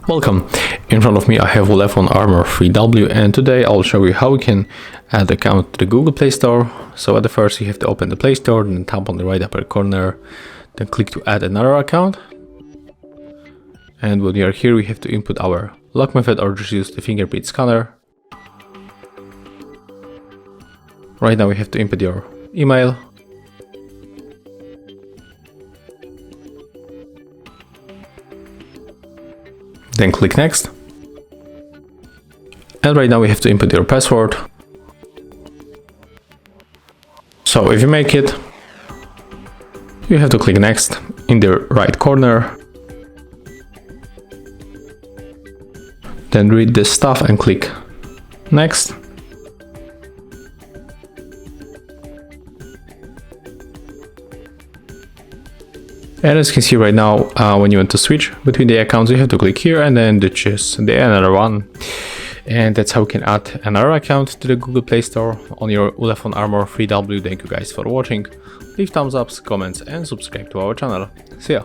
Welcome. In front of me I have ULEFONE Armor 3W, and today I'll show you how we can add an account to the Google Play Store. So at the first you have to open the Play Store, then tap on the right upper corner, then click to add another account. And when we are here we have to input our lock method or just use the fingerprint scanner. Right now we have to input your email. Then click next. And right now we have to input your password. So if you make it, you have to click next in the right corner. Then read this stuff and click next. And as you can see right now, when you want to switch between the accounts, you have to click here and then choose the another one. And that's how you can add another account to the Google Play Store on your ULEFONE Armor 3W. Thank you guys for watching. Leave thumbs ups, comments and subscribe to our channel. See ya!